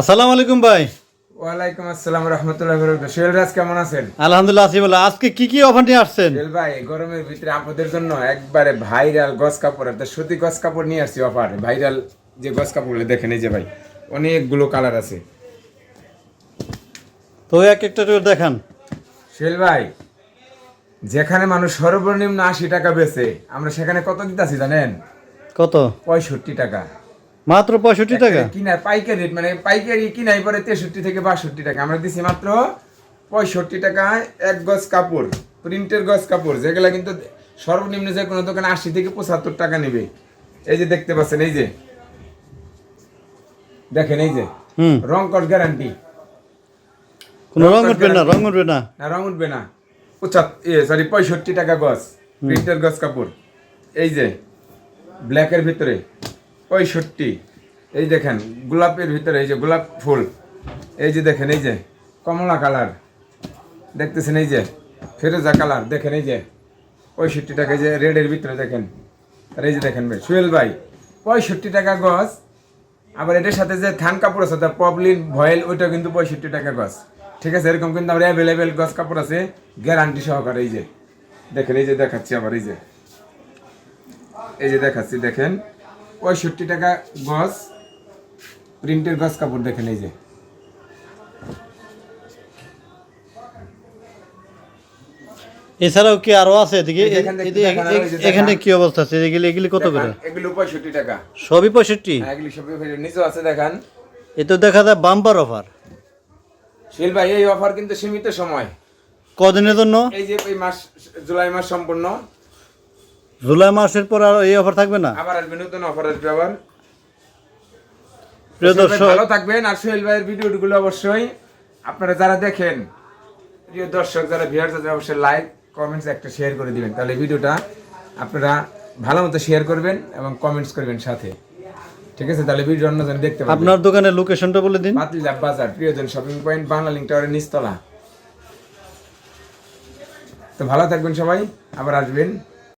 আসসালামু আলাইকুম ভাই। ওয়ালাইকুম আসসালাম রহমতুল্লাহ বরকাতুহু। সোহেল রাজ কেমন আছেন? আলহামদুলিল্লাহ আছি বলে। আজকে কি কি অফার নিয়ে আসছেন? সোহেল ভাই, গরমের ভিতরে আপনাদের জন্য একবারে ভাইরাল গস কাপড়, একটা সুতি গস কাপড় নিয়ে আসছি অফার। ভাইরাল যে গস কাপড়গুলো দেখেন, এই যে ভাই অনেকগুলো কালার আছে। তো এক একটা করে দেখান। সোহেল ভাই, যেখানে মানুষ সর্বনিম্ন 80 টাকা বেচে, আমরা সেখানে কত দিতেছি জানেন? কত? 65 টাকা। মাত্র 65 টাকা? কিনা পাইকারি রেট, মানে পাইকারি কিনাই পরে 63 থেকে 62 টাকা। আমরা দিছি মাত্র 65 টাকায় এক গজ কাপড়, প্রিন্টের গজ কাপড়, যেগুলা কিন্তু সর্বনিম্ন যে কোনো দোকানে 80 থেকে 75 টাকা নেবে। এই যে দেখতে পাচ্ছেন, এই যে দেখেন, এই যে রং কস গ্যারান্টি। কোনো রং উঠবে না? রং উঠবে না? না, রং উঠবে না। 65 টাকা গজ প্রিন্টের গজ কাপড়। এই যে ব্ল্যাকের ভিতরে 65। এই দেখেন গোলাপের ভিতরে, এই যে গোলাপ ফুল। এই যে দেখেন, এই যে কমলা কালার দেখতেছেন, এই যে ফেরোজা কালার দেখেন, এই যে 65 টাকা। এই যে রেডের ভিতরে দেখেন। আর এই যে দেখেন ভাই সোহেল ভাই, 65 টাকা গজ। আবার এটার সাথে যে থান কাপড় আছে, তার পপলিন ভয়েল, ওইটাও কিন্তু 65 টাকা গজ। ঠিক আছে, এরকম কিন্তু আমরা অ্যাভেলেবেল গজ কাপড় আছে গ্যারান্টি সহকারে। এই যে দেখেন, এই যে দেখাচ্ছি আবার, এই যে দেখাচ্ছি দেখেন, 65 টাকা গজ প্রিন্টের গজ কাপড় দেখেন। এই যে এছাড়াও কি আরো আছে এদিকে? এই দেখেন, দেখতে দেখান, আর ওই যে এখানে দেখান। কি অবস্থা আছে? এগুলি কত করে? এগুলো 65 টাকা। সবই 65? হ্যাঁ, এগুলো সবই নিচেও আছে দেখান। এ তো দেখা যায় বাম্পার অফার। শিল ভাই, এই অফার কিন্তু সীমিত সময়। কদিনের জন্য? এই যে এই মাস, জুলাই মাস সম্পূর্ণ। জুলাই মাসের পর আর এই অফার থাকবে না? আবার আসবে, নতুন অফার আসবে আবার। প্রিয় সোহেল ভাই, দর্শক, ভালো থাকবেন। আর সোহেল ভাইয়ের ভিডিওগুলো অবশ্যই আপনারা যারা দেখেন, প্রিয় দর্শক যারা ভিউয়ার্স আছে, অবশ্যই লাইক কমেন্টস একটা শেয়ার করে দিবেন। তাহলে ভিডিওটা আপনারা ভালো মতো শেয়ার করবেন এবং কমেন্টস করবেন সাথে। ঠিক আছে, তাহলে ভিডিও অন্যজন দেখতে পাবেন। আপনার দোকানের লোকেশনটা বলে দিন। পাতিলা বাজার, প্রিয়জন শপিং পয়েন্ট, বাংলা লিংক টাওয়ারের নিচতলা। তো ভালো থাকবেন সবাই, আবার আসবেন।